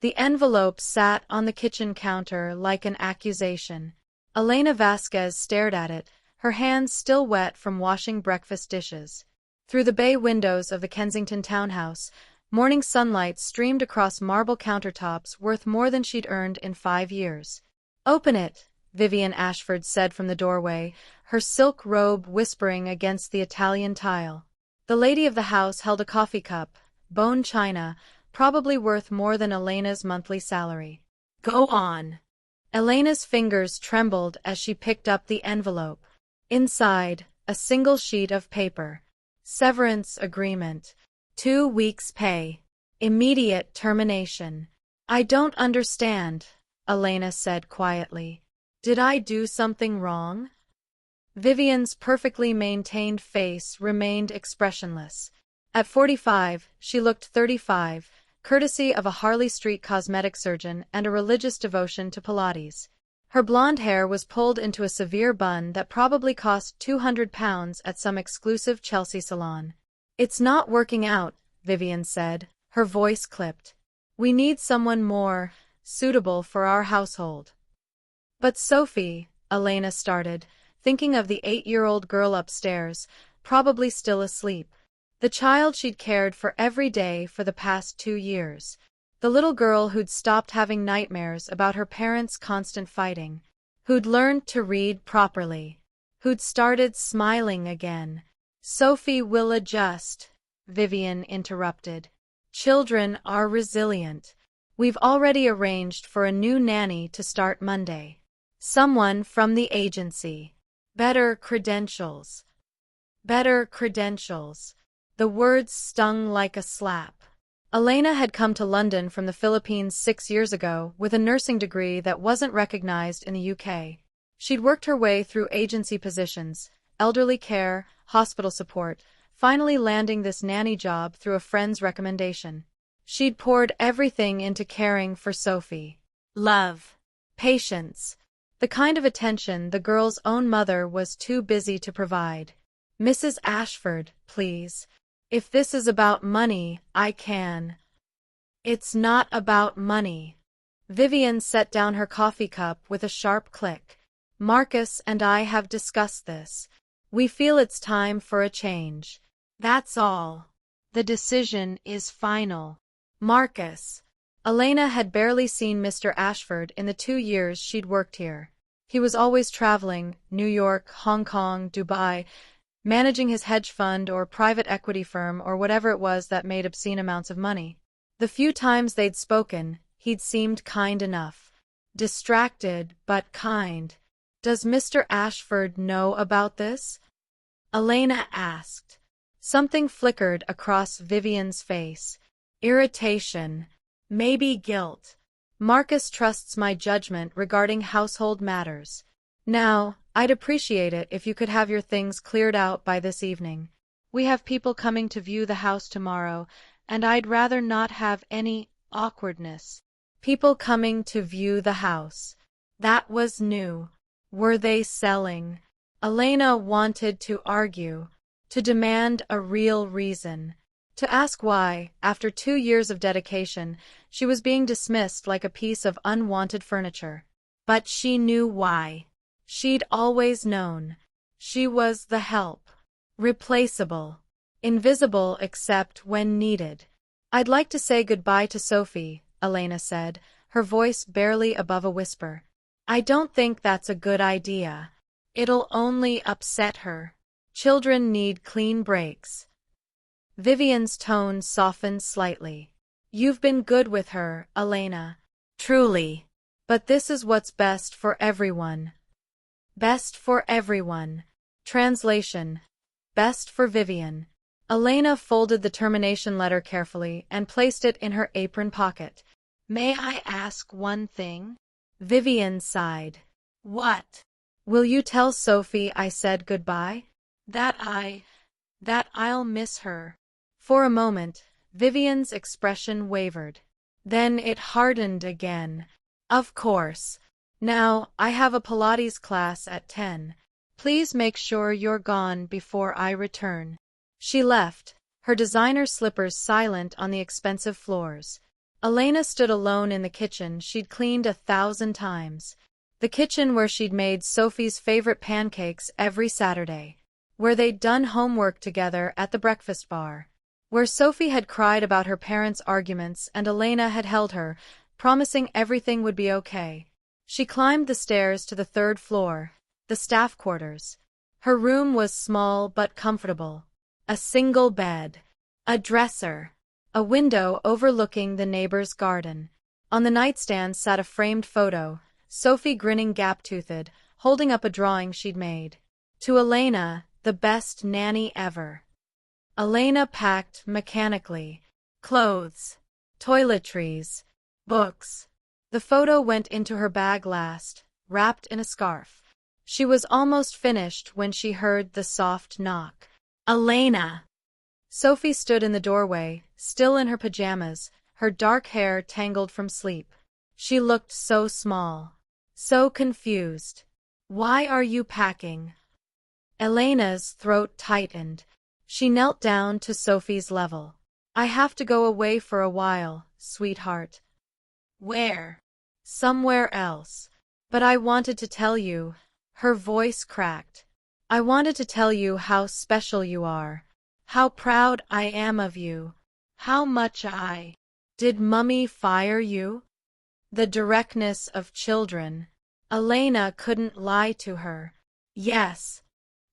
The envelope sat on the kitchen counter like an accusation. Elena Vasquez stared at it, her hands still wet from washing breakfast dishes. Through the bay windows of the Kensington townhouse, morning sunlight streamed across marble countertops worth more than she'd earned in 5 years. "Open it," Vivian Ashford said from the doorway, her silk robe whispering against the Italian tile. The lady of the house held a coffee cup, bone china, probably worth more than Elena's monthly salary. "Go on." Elena's fingers trembled as she picked up the envelope. Inside, a single sheet of paper. Severance agreement. 2 weeks' pay. Immediate termination. "I don't understand," Elena said quietly. "Did I do something wrong?" Vivian's perfectly maintained face remained expressionless. At 45, she looked 35, courtesy of a Harley Street cosmetic surgeon and a religious devotion to Pilates. Her blonde hair was pulled into a severe bun that probably cost £200 at some exclusive Chelsea salon. "It's not working out," Vivian said, her voice clipped. "We need someone more suitable for our household." "But Sophie," Elena started, thinking of the 8-year-old girl upstairs, probably still asleep. The child she'd cared for every day for the past 2 years. The little girl who'd stopped having nightmares about her parents' constant fighting. Who'd learned to read properly. Who'd started smiling again. "Sophie will adjust," Vivian interrupted. "Children are resilient. We've already arranged for a new nanny to start Monday. Someone from the agency. Better credentials." Better credentials. The words stung like a slap. Elena had come to London from the Philippines 6 years ago with a nursing degree that wasn't recognized in the UK. She'd worked her way through agency positions, elderly care, hospital support, finally landing this nanny job through a friend's recommendation. She'd poured everything into caring for Sophie. Love. Patience. The kind of attention the girl's own mother was too busy to provide. "Mrs. Ashford, please. If this is about money, I can." "It's not about money." Vivian set down her coffee cup with a sharp click. "Marcus and I have discussed this. We feel it's time for a change. That's all. The decision is final." Marcus. Elena had barely seen Mr. Ashford in the 2 years she'd worked here. He was always traveling, New York, Hong Kong, Dubai, managing his hedge fund or private equity firm or whatever it was that made obscene amounts of money. The few times they'd spoken, he'd seemed kind enough. Distracted, but kind. "Does Mr. Ashford know about this?" Elena asked. Something flickered across Vivian's face. Irritation. Maybe guilt. "Marcus trusts my judgment regarding household matters. Now, I'd appreciate it if you could have your things cleared out by this evening. We have people coming to view the house tomorrow, and I'd rather not have any awkwardness." People coming to view the house. That was new. Were they selling? Elena wanted to argue, to demand a real reason, to ask why, after 2 years of dedication, she was being dismissed like a piece of unwanted furniture. But she knew why. She'd always known. She was the help. Replaceable. Invisible except when needed. "I'd like to say goodbye to Sophie," Elena said, her voice barely above a whisper. "I don't think that's a good idea. It'll only upset her. Children need clean breaks." Vivian's tone softened slightly. "You've been good with her, Elena. Truly. But this is what's best for everyone." Best for everyone. Translation. Best for Vivian. Elena folded the termination letter carefully and placed it in her apron pocket. "May I ask one thing?" Vivian sighed. "What?" "Will you tell Sophie I said goodbye? That I'll miss her." For a moment, Vivian's expression wavered. Then it hardened again. "Of course. Now, I have a Pilates class at 10. Please make sure you're gone before I return." She left, her designer slippers silent on the expensive floors. Elena stood alone in the kitchen she'd cleaned 1,000 times. The kitchen where she'd made Sophie's favorite pancakes every Saturday. Where they'd done homework together at the breakfast bar. Where Sophie had cried about her parents' arguments and Elena had held her, promising everything would be okay. She climbed the stairs to the 3rd floor, the staff quarters. Her room was small but comfortable. A single bed. A dresser. A window overlooking the neighbor's garden. On the nightstand sat a framed photo, Sophie grinning gap-toothed, holding up a drawing she'd made. To Elena, the best nanny ever. Elena packed mechanically. Clothes. Toiletries. Books. The photo went into her bag last, wrapped in a scarf. She was almost finished when she heard the soft knock. Elena! Sophie stood in the doorway, still in her pajamas, her dark hair tangled from sleep. She looked so small. So confused. Why are you packing? Elena's throat tightened. She knelt down to Sophie's level. I have to go away for a while, sweetheart. Where? Somewhere else. But I wanted to tell you. Her voice cracked. I wanted to tell you how special you are. How proud I am of you. How much I... Did Mummy fire you? The directness of children. Elena couldn't lie to her. Yes.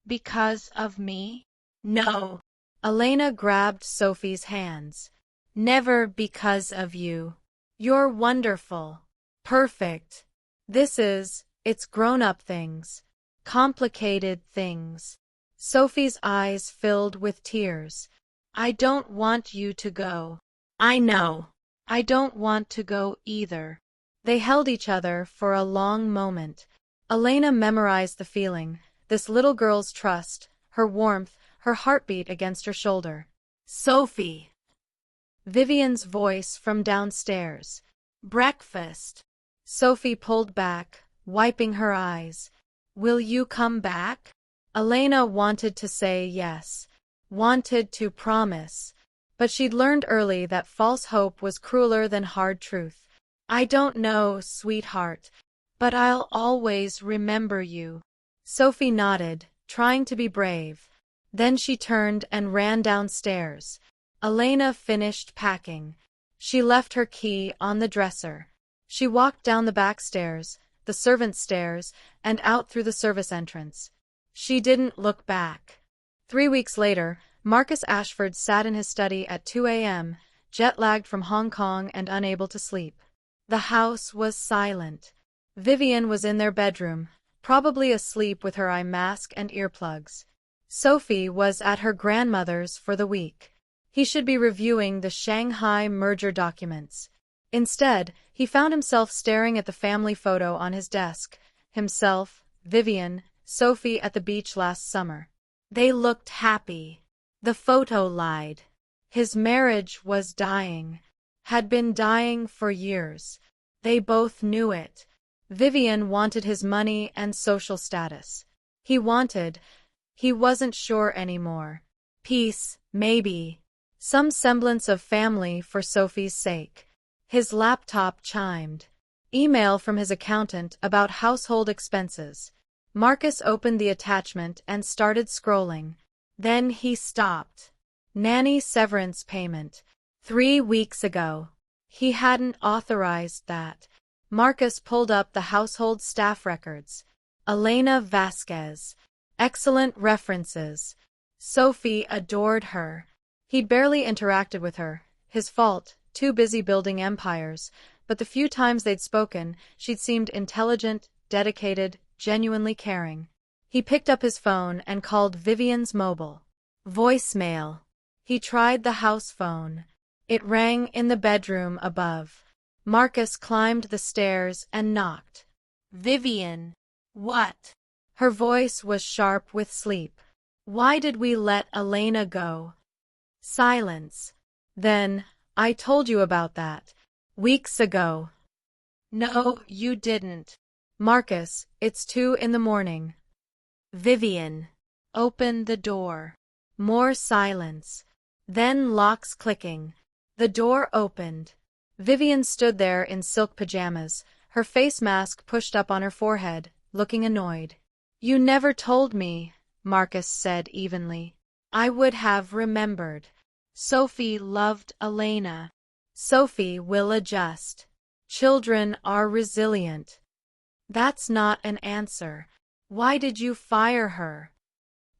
Because of me? No. Elena grabbed Sophie's hands. Never because of you. You're wonderful. Perfect. It's grown-up things. Complicated things. Sophie's eyes filled with tears. I don't want you to go. I know. I don't want to go either. They held each other for a long moment. Elena memorized the feeling, this little girl's trust, her warmth, her heartbeat against her shoulder. Sophie! Vivian's voice from downstairs. Breakfast. Sophie pulled back, wiping her eyes. Will you come back? Elena wanted to say yes, wanted to promise, but she'd learned early that false hope was crueler than hard truth. I don't know, sweetheart, but I'll always remember you. Sophie nodded, trying to be brave. Then she turned and ran downstairs. Elena finished packing. She left her key on the dresser. She walked down the back stairs, the servants' stairs, and out through the service entrance. She didn't look back. 3 weeks later, Marcus Ashford sat in his study at 2 a.m., jet-lagged from Hong Kong and unable to sleep. The house was silent. Vivian was in their bedroom, probably asleep with her eye mask and earplugs. Sophie was at her grandmother's for the week. He should be reviewing the Shanghai merger documents. Instead, he found himself staring at the family photo on his desk. Himself, Vivian, Sophie at the beach last summer. They looked happy. The photo lied. His marriage was dying. Had been dying for years. They both knew it. Vivian wanted his money and social status. He wasn't sure anymore. Peace, maybe. Some semblance of family for Sophie's sake. His laptop chimed. Email from his accountant about household expenses. Marcus opened the attachment and started scrolling. Then he stopped. Nanny severance payment. 3 weeks ago. He hadn't authorized that. Marcus pulled up the household staff records. Elena Vasquez. Excellent references. Sophie adored her. He'd barely interacted with her. His fault, too busy building empires, but the few times they'd spoken, she'd seemed intelligent, dedicated, genuinely caring. He picked up his phone and called Vivian's mobile. Voicemail. He tried the house phone. It rang in the bedroom above. Marcus climbed the stairs and knocked. Vivian. What? Her voice was sharp with sleep. Why did we let Elena go? Silence. Then, I told you about that. Weeks ago. No, you didn't. Marcus, it's 2 in the morning. Vivian. Open the door. More silence. Then locks clicking. The door opened. Vivian stood there in silk pajamas, her face mask pushed up on her forehead, looking annoyed. "You never told me," Marcus said evenly. "I would have remembered. Sophie loved Elena. Sophie will adjust. Children are resilient." "That's not an answer. Why did you fire her?"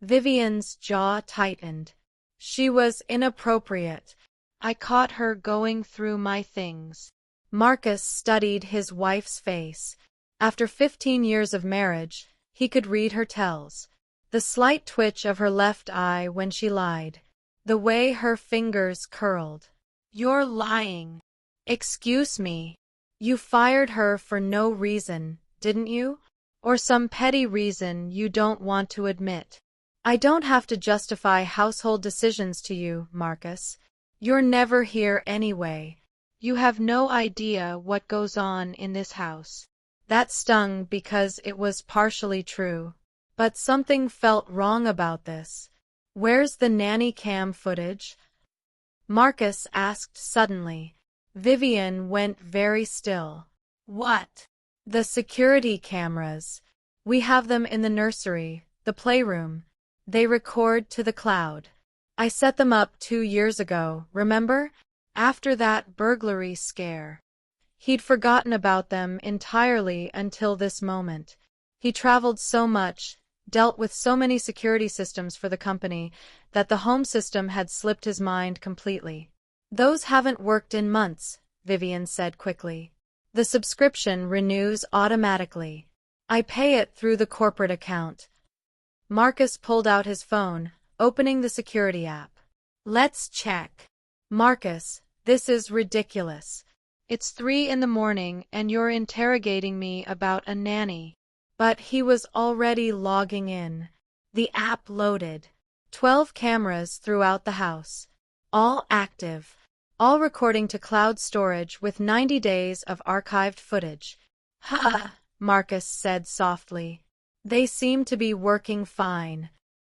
Vivian's jaw tightened. "She was inappropriate. I caught her going through my things." Marcus studied his wife's face. After 15 years of marriage, he could read her tells. The slight twitch of her left eye when she lied. The way her fingers curled. "You're lying." "Excuse me. You fired her for no reason, didn't you? Or some petty reason you don't want to admit?" "I don't have to justify household decisions to you, Marcus. You're never here anyway. You have no idea what goes on in this house." That stung because it was partially true. But something felt wrong about this. "Where's the nanny cam footage?" Marcus asked suddenly. Vivian went very still. "What?" "The security cameras. We have them in the nursery, the playroom. They record to the cloud. I set them up 2 years ago, remember? After that burglary scare." He'd forgotten about them entirely until this moment. He traveled so much, dealt with so many security systems for the company, that the home system had slipped his mind completely. "Those haven't worked in months," Vivian said quickly. "The subscription renews automatically. I pay it through the corporate account." Marcus pulled out his phone, opening the security app. "Let's check." "Marcus, this is ridiculous. It's 3 in the morning and you're interrogating me about a nanny." But he was already logging in. The app loaded. 12 cameras throughout the house. All active. All recording to cloud storage with 90 days of archived footage. "Ha," Marcus said softly. "They seem to be working fine."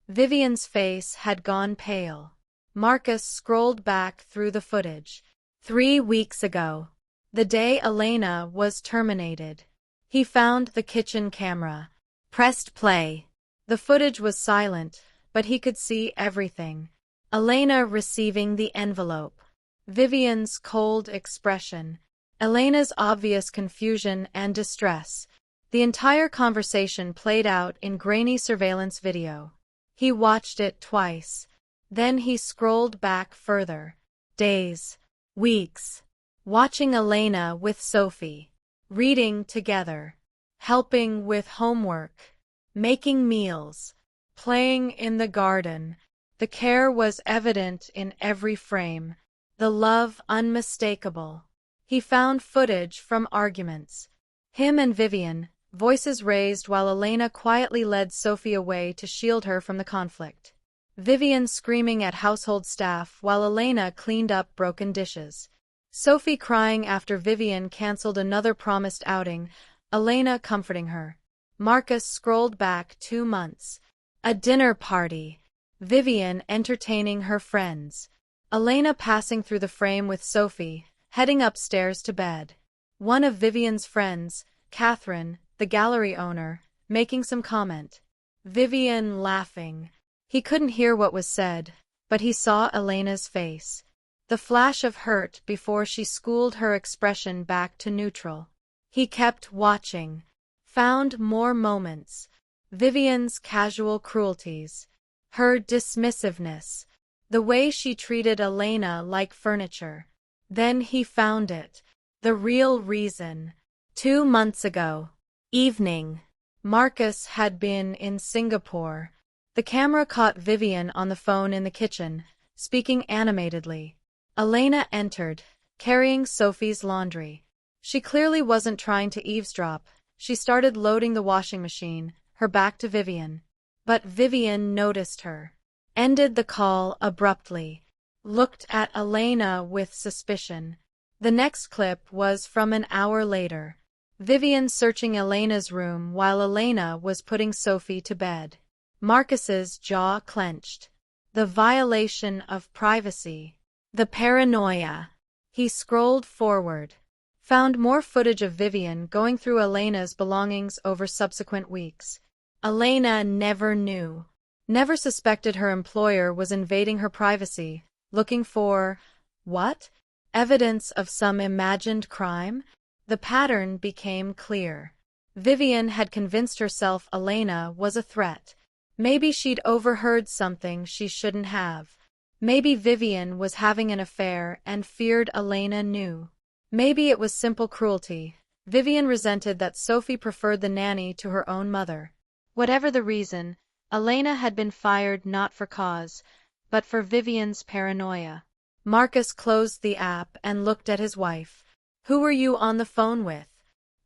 Vivian's face had gone pale. Marcus scrolled back through the footage. 3 weeks ago. The day Elena was terminated. He found the kitchen camera. Pressed play. The footage was silent, but he could see everything. Elena receiving the envelope. Vivian's cold expression. Elena's obvious confusion and distress. The entire conversation played out in grainy surveillance video. He watched it twice. Then he scrolled back further. Days. Weeks. Watching Elena with Sophie. Reading together. Helping with homework. Making meals. Playing in the garden. The care was evident in every frame. The love unmistakable. He found footage from arguments. Him and Vivian, voices raised while Elena quietly led Sophie away to shield her from the conflict. Vivian screaming at household staff while Elena cleaned up broken dishes. Sophie crying after Vivian canceled another promised outing, Elena comforting her. Marcus scrolled back 2 months. A dinner party. Vivian entertaining her friends. Elena passing through the frame with Sophie, heading upstairs to bed. One of Vivian's friends, Catherine, the gallery owner, making some comment. Vivian laughing. He couldn't hear what was said, but he saw Elena's face. The flash of hurt before she schooled her expression back to neutral. He kept watching. Found more moments. Vivian's casual cruelties. Her dismissiveness. The way she treated Elena like furniture. Then he found it. The real reason. 2 months ago. Evening. Marcus had been in Singapore. The camera caught Vivian on the phone in the kitchen, speaking animatedly. Elena entered, carrying Sophie's laundry. She clearly wasn't trying to eavesdrop. She started loading the washing machine, her back to Vivian. But Vivian noticed her. Ended the call abruptly. Looked at Elena with suspicion. The next clip was from an hour later. Vivian searching Elena's room while Elena was putting Sophie to bed. Marcus's jaw clenched. The violation of privacy. The paranoia. He scrolled forward, found more footage of Vivian going through Elena's belongings over subsequent weeks. Elena never knew, never suspected her employer was invading her privacy, looking for, what? Evidence of some imagined crime? The pattern became clear. Vivian had convinced herself Elena was a threat. Maybe she'd overheard something she shouldn't have. Maybe Vivian was having an affair and feared Elena knew. Maybe it was simple cruelty. Vivian resented that Sophie preferred the nanny to her own mother. Whatever the reason, Elena had been fired not for cause, but for Vivian's paranoia. Marcus closed the app and looked at his wife. Who were you on the phone with?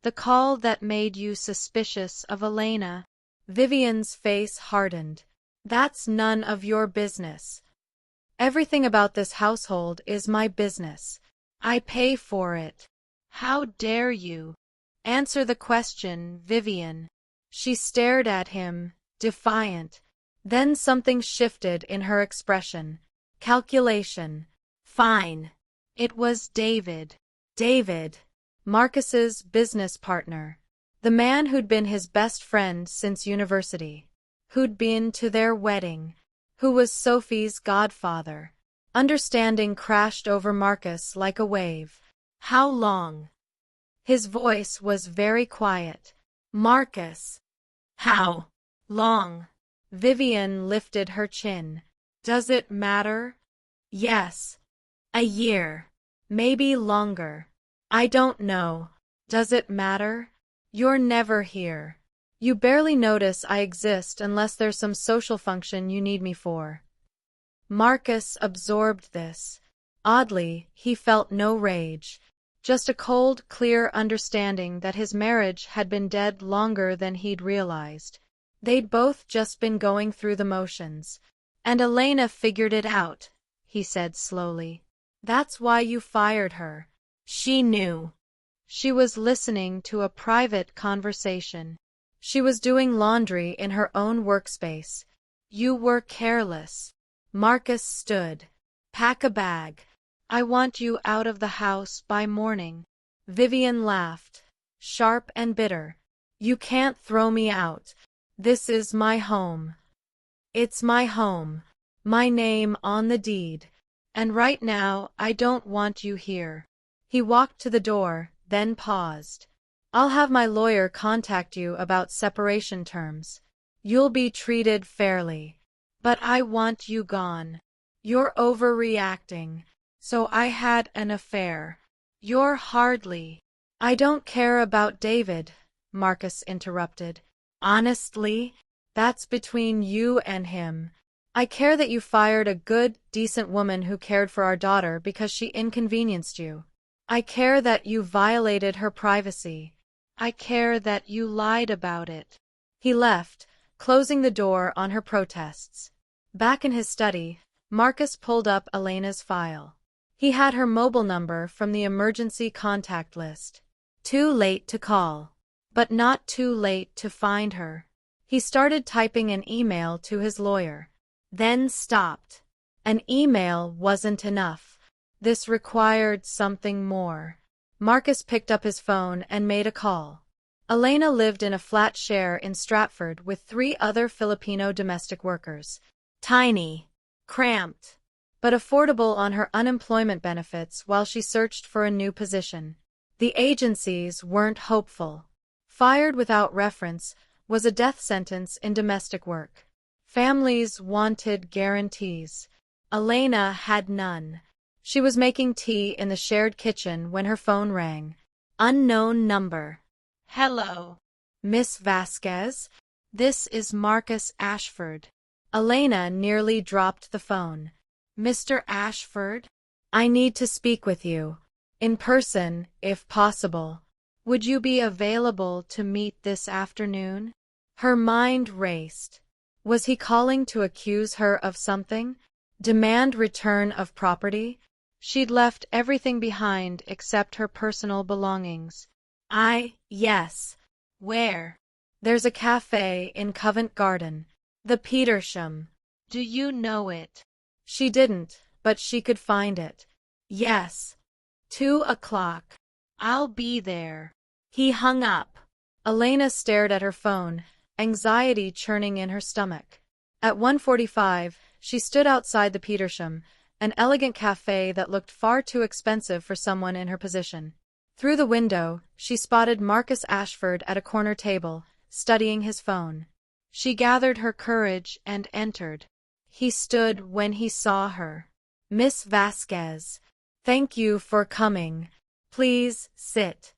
The call that made you suspicious of Elena? Vivian's face hardened. That's none of your business. Everything about this household is my business. I pay for it. How dare you? Answer the question, Vivian. She stared at him, defiant. Then something shifted in her expression. Calculation. Fine. It was David. David, Marcus's business partner. The man who'd been his best friend since university. Who'd been to their wedding. Who was Sophie's godfather. Understanding crashed over Marcus like a wave. How long? His voice was very quiet. Marcus. How long? Vivian lifted her chin. Does it matter? Yes. A year. Maybe longer. I don't know. Does it matter? You're never here. You barely notice I exist unless there's some social function you need me for. Marcus absorbed this. Oddly, he felt no rage. Just a cold, clear understanding that his marriage had been dead longer than he'd realized. They'd both just been going through the motions. And Elena figured it out, he said slowly. That's why you fired her. She knew. She was listening to a private conversation. She was doing laundry in her own workspace. You were careless. Marcus stood. Pack a bag. I want you out of the house by morning. Vivian laughed, sharp and bitter. You can't throw me out. This is my home. It's my home. My name on the deed. And right now, I don't want you here. He walked to the door, then paused. I'll have my lawyer contact you about separation terms. You'll be treated fairly. But I want you gone. You're overreacting. So I had an affair. You're hardly. I don't care about David, Marcus interrupted. Honestly, that's between you and him. I care that you fired a good, decent woman who cared for our daughter because she inconvenienced you. I care that you violated her privacy. I care that you lied about it. He left, closing the door on her protests. Back in his study, Marcus pulled up Elena's file. He had her mobile number from the emergency contact list. Too late to call. But not too late to find her. He started typing an email to his lawyer. Then stopped. An email wasn't enough. This required something more. Marcus picked up his phone and made a call. Elena lived in a flat share in Stratford with 3 other Filipino domestic workers. Tiny, cramped, but affordable on her unemployment benefits while she searched for a new position. The agencies weren't hopeful. Fired without reference was a death sentence in domestic work. Families wanted guarantees. Elena had none. She was making tea in the shared kitchen when her phone rang. Unknown number. Hello. Miss Vasquez? This is Marcus Ashford. Elena nearly dropped the phone. Mr. Ashford? I need to speak with you. In person, if possible. Would you be available to meet this afternoon? Her mind raced. Was he calling to accuse her of something? Demand return of property? She'd left everything behind except her personal belongings. Yes. Where? There's a cafe in Covent Garden. The Petersham. Do you know it? She didn't, but she could find it. Yes. 2 o'clock. I'll be there. He hung up. Elena stared at her phone, anxiety churning in her stomach. At 1:45, she stood outside the Petersham, an elegant cafe that looked far too expensive for someone in her position. Through the window, she spotted Marcus Ashford at a corner table, studying his phone. She gathered her courage and entered. He stood when he saw her. "Miss Vasquez, thank you for coming. Please sit."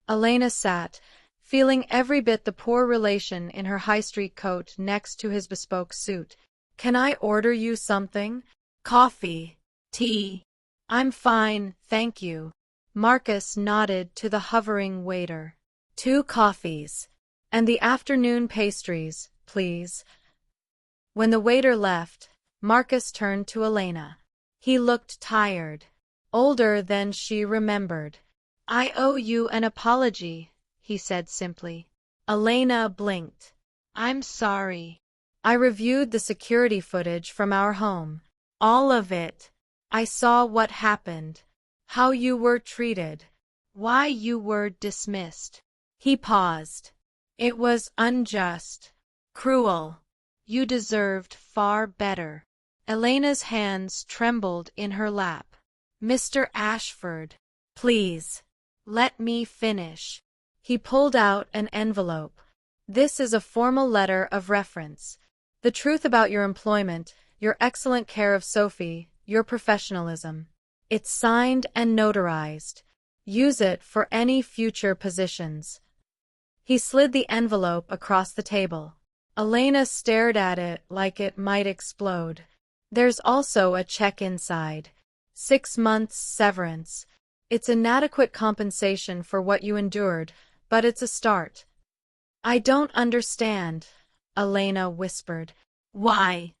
Elena sat, feeling every bit the poor relation in her high street coat next to his bespoke suit. "Can I order you something? Coffee? Tea?" "I'm fine, thank you." Marcus nodded to the hovering waiter. "2 coffees. And the afternoon pastries, please." When the waiter left, Marcus turned to Elena. He looked tired, older than she remembered. "I owe you an apology," he said simply. Elena blinked. "I'm sorry. I reviewed the security footage from our home. All of it. I saw what happened. How you were treated. Why you were dismissed." He paused. "It was unjust. Cruel. You deserved far better." Elena's hands trembled in her lap. "Mr. Ashford, please. Let me finish." He pulled out an envelope. "This is a formal letter of reference. The truth about your employment, your excellent care of Sophie, your professionalism. It's signed and notarized. Use it for any future positions." He slid the envelope across the table. Elena stared at it like it might explode. "There's also a check inside. 6 months severance. It's inadequate compensation for what you endured, but it's a start." "I don't understand," Elena whispered. "Why?"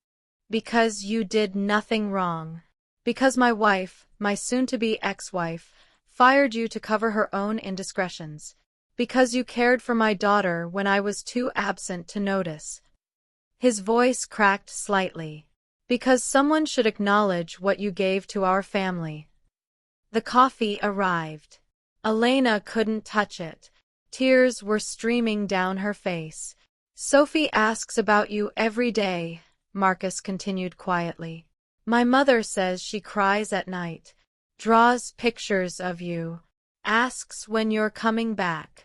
"Because you did nothing wrong. Because my wife, my soon-to-be ex-wife, fired you to cover her own indiscretions. Because you cared for my daughter when I was too absent to notice." His voice cracked slightly. "Because someone should acknowledge what you gave to our family." The coffee arrived. Elena couldn't touch it. Tears were streaming down her face. "Sophie asks about you every day," Marcus continued quietly. "My mother says she cries at night, draws pictures of you, asks when you're coming back."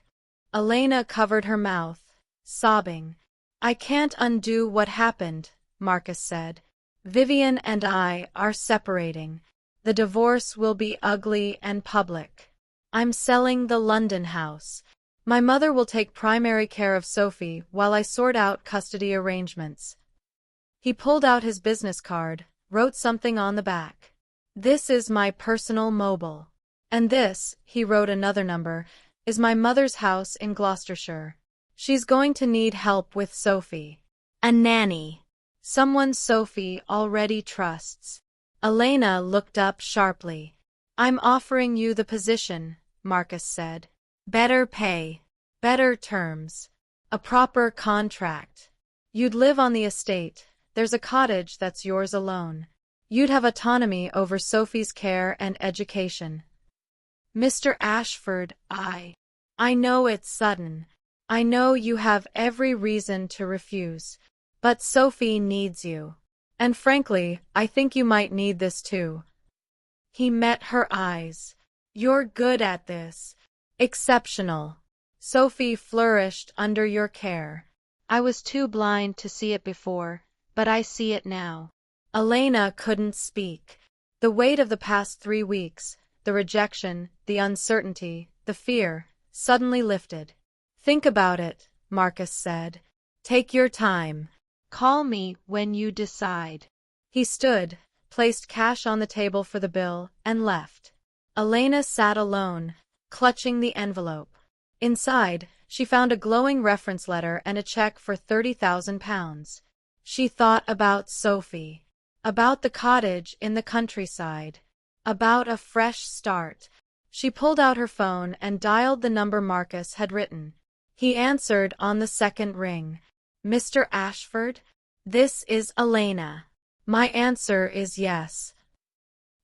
Elena covered her mouth, sobbing. "I can't undo what happened," Marcus said. "Vivian and I are separating. The divorce will be ugly and public. I'm selling the London house. My mother will take primary care of Sophie while I sort out custody arrangements." He pulled out his business card, wrote something on the back. "This is my personal mobile. And this," he wrote another number, "is my mother's house in Gloucestershire. She's going to need help with Sophie. A nanny. Someone Sophie already trusts." Elena looked up sharply. "I'm offering you the position," Marcus said. "Better pay. Better terms. A proper contract. You'd live on the estate. There's a cottage that's yours alone. You'd have autonomy over Sophie's care and education." "Mr. Ashford, I know it's sudden. I know you have every reason to refuse. But Sophie needs you. And frankly, I think you might need this too." He met her eyes. "You're good at this. Exceptional. Sophie flourished under your care. I was too blind to see it before, but I see it now." Elena couldn't speak. The weight of the past 3 weeks, the rejection, the uncertainty, the fear, suddenly lifted. "Think about it," Marcus said. "Take your time. Call me when you decide." He stood, placed cash on the table for the bill, and left. Elena sat alone, clutching the envelope. Inside, she found a glowing reference letter and a check for £30,000. She thought about Sophie, about the cottage in the countryside, about a fresh start. She pulled out her phone and dialed the number Marcus had written. He answered on the second ring. "Mr. Ashford? This is Elena. My answer is yes."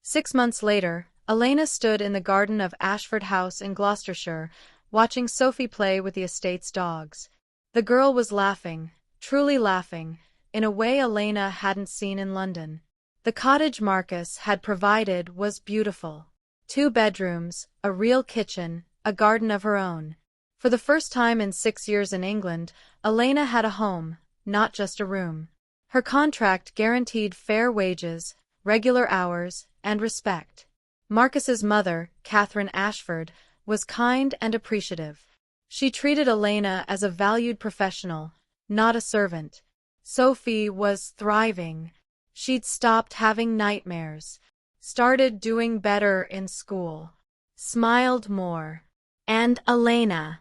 6 months later, Elena stood in the garden of Ashford House in Gloucestershire, watching Sophie play with the estate's dogs. The girl was laughing, truly laughing, in a way Elena hadn't seen in London. The cottage Marcus had provided was beautiful. 2 bedrooms, a real kitchen, a garden of her own. For the first time in 6 years in England, Elena had a home, not just a room. Her contract guaranteed fair wages, regular hours, and respect. Marcus's mother, Catherine Ashford, was kind and appreciative. She treated Elena as a valued professional, not a servant. Sophie was thriving. She'd stopped having nightmares, started doing better in school, smiled more. And Elena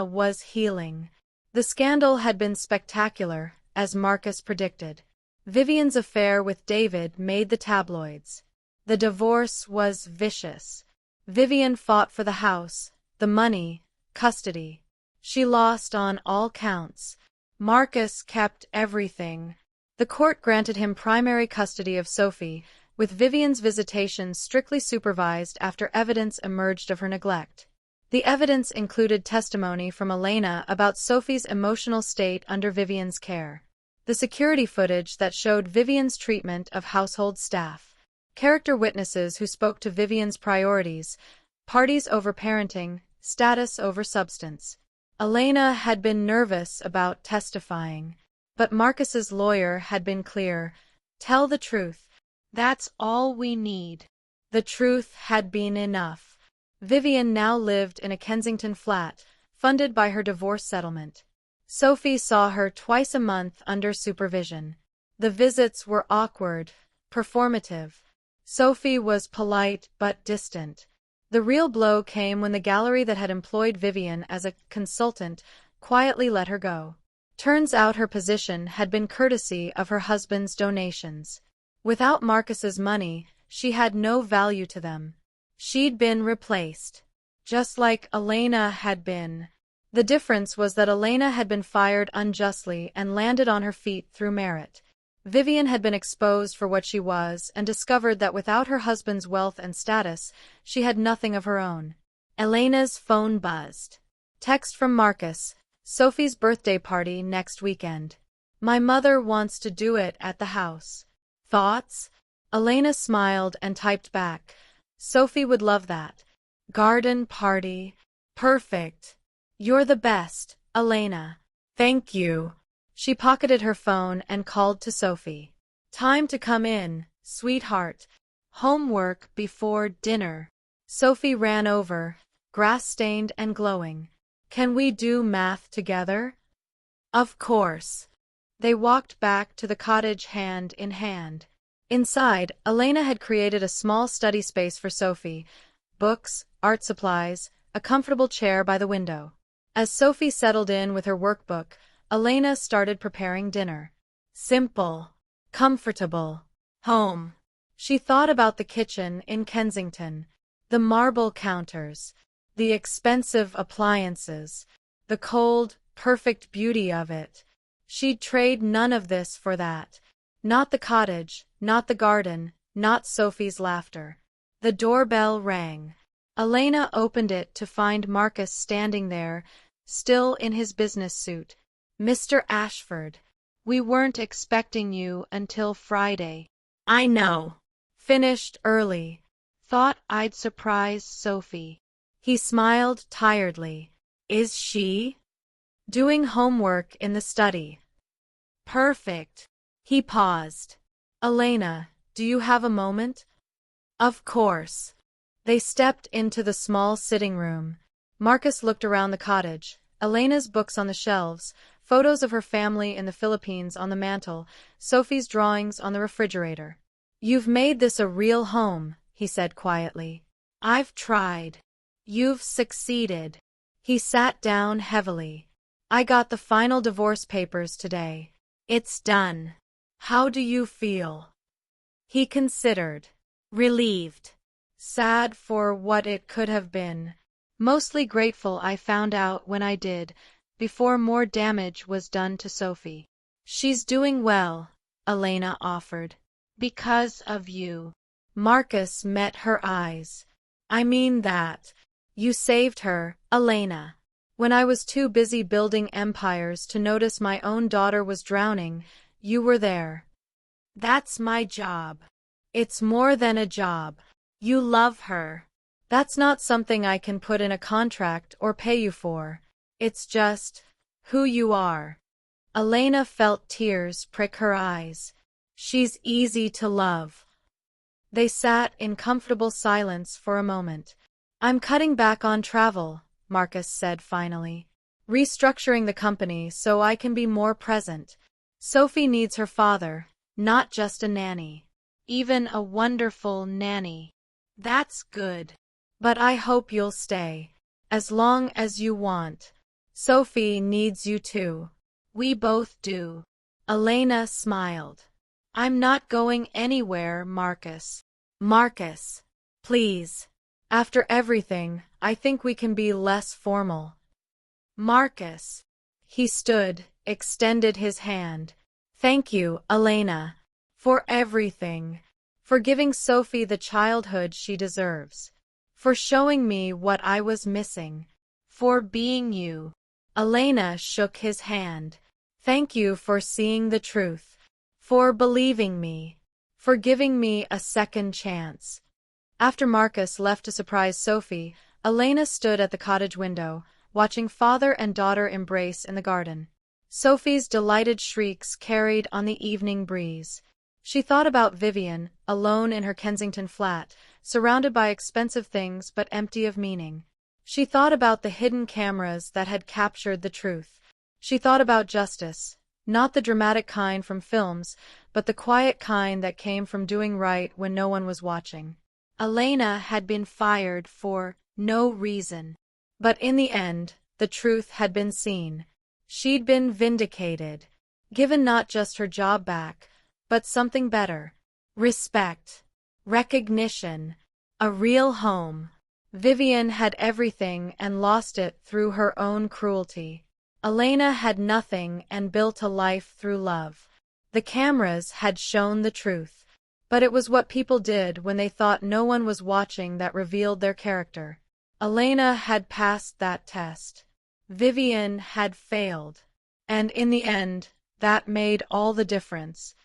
was healing. The scandal had been spectacular, as Marcus predicted. Vivian's affair with David made the tabloids. The divorce was vicious. Vivian fought for the house, the money, custody. She lost on all counts. Marcus kept everything. The court granted him primary custody of Sophie, with Vivian's visitation strictly supervised after evidence emerged of her neglect. The evidence included testimony from Elena about Sophie's emotional state under Vivian's care. The security footage that showed Vivian's treatment of household staff. Character witnesses who spoke to Vivian's priorities, parties over parenting, status over substance. Elena had been nervous about testifying, but Marcus's lawyer had been clear. Tell the truth. That's all we need. The truth had been enough. Vivian now lived in a Kensington flat, funded by her divorce settlement. Sophie saw her twice a month under supervision. The visits were awkward, performative. Sophie was polite but distant. The real blow came when the gallery that had employed Vivian as a consultant quietly let her go. Turns out her position had been courtesy of her husband's donations. Without Marcus's money, she had no value to them. She'd been replaced. Just like Elena had been. The difference was that Elena had been fired unjustly and landed on her feet through merit. Vivian had been exposed for what she was and discovered that without her husband's wealth and status, she had nothing of her own. Elena's phone buzzed. Text from Marcus. Sophie's birthday party next weekend. My mother wants to do it at the house. Thoughts? Elena smiled and typed back. Sophie would love that. Garden party. Perfect. You're the best, Elena. Thank you. She pocketed her phone and called to Sophie. Time to come in, sweetheart. Homework before dinner. Sophie ran over, grass-stained and glowing. Can we do math together? Of course. They walked back to the cottage hand in hand. Inside, Elena had created a small study space for Sophie. Books, art supplies, a comfortable chair by the window. As Sophie settled in with her workbook, Elena started preparing dinner. Simple, comfortable, home. She thought about the kitchen in Kensington, the marble counters, the expensive appliances, the cold, perfect beauty of it. She'd trade none of this for that. Not the cottage, not the garden, not Sophie's laughter. The doorbell rang. Elena opened it to find Marcus standing there, still in his business suit. Mr. Ashford, we weren't expecting you until Friday. I know. Finished early. Thought I'd surprise Sophie. He smiled tiredly. Is she? Doing homework in the study. Perfect. He paused. Elena, do you have a moment? Of course. They stepped into the small sitting room. Marcus looked around the cottage. Elena's books on the shelves, photos of her family in the Philippines on the mantel, Sophie's drawings on the refrigerator. You've made this a real home, he said quietly. I've tried. You've succeeded. He sat down heavily. I got the final divorce papers today. It's done. How do you feel? He considered. Relieved. Sad for what it could have been. Mostly grateful I found out when I did, before more damage was done to Sophie. She's doing well, Elena offered. Because of you. Marcus met her eyes. I mean that. You saved her, Elena. When I was too busy building empires to notice my own daughter was drowning, you were there. That's my job. It's more than a job. You love her. That's not something I can put in a contract or pay you for. It's just who you are. Elena felt tears prick her eyes. She's easy to love. They sat in comfortable silence for a moment. I'm cutting back on travel, Marcus said finally. Restructuring the company so I can be more present. Sophie needs her father, not just a nanny. Even a wonderful nanny. That's good. But I hope you'll stay. As long as you want. Sophie needs you too. We both do. Elena smiled. I'm not going anywhere, Marcus. Marcus, please. After everything, I think we can be less formal. Marcus. He stood, extended his hand. Thank you, Elena. For everything. For giving Sophie the childhood she deserves. For showing me what I was missing. For being you. Elena shook his hand. Thank you for seeing the truth. For believing me. For giving me a second chance. After Marcus left to surprise Sophie, Elena stood at the cottage window, watching father and daughter embrace in the garden. Sophie's delighted shrieks carried on the evening breeze. She thought about Vivian, alone in her Kensington flat, surrounded by expensive things but empty of meaning. She thought about the hidden cameras that had captured the truth. She thought about justice, not the dramatic kind from films, but the quiet kind that came from doing right when no one was watching. Elena had been fired for no reason. But in the end, the truth had been seen. She'd been vindicated, given not just her job back, but something better. Respect. Recognition. A real home. Vivian had everything and lost it through her own cruelty. Elena had nothing and built a life through love. The cameras had shown the truth. But it was what people did when they thought no one was watching that revealed their character. Elena had passed that test. Vivian had failed. And in the end, that made all the difference.